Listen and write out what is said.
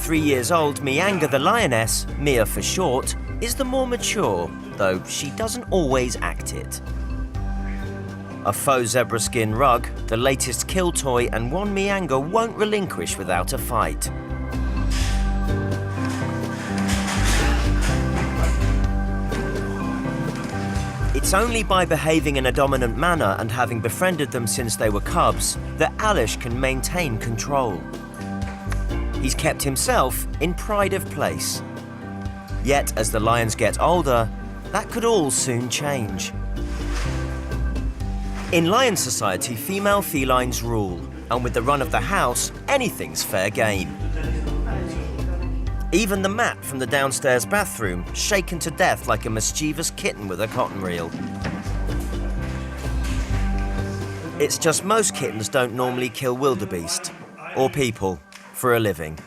3 years old Mianga the lioness, Mia for short, is the more mature, though she doesn't always act it. A faux zebra skin rug, the latest kill toy, and one Mianga won't relinquish without a fight. It's only by behaving in a dominant manner and having befriended them since they were cubs that Alish can maintain control. He's kept himself in pride of place. Yet, as the lions get older, that could all soon change. In lion society, female felines rule, and with the run of the house, anything's fair game. Even the mat from the downstairs bathroom, shaken to death like a mischievous kitten with a cotton reel. It's just most kittens don't normally kill wildebeest, or people, for a living.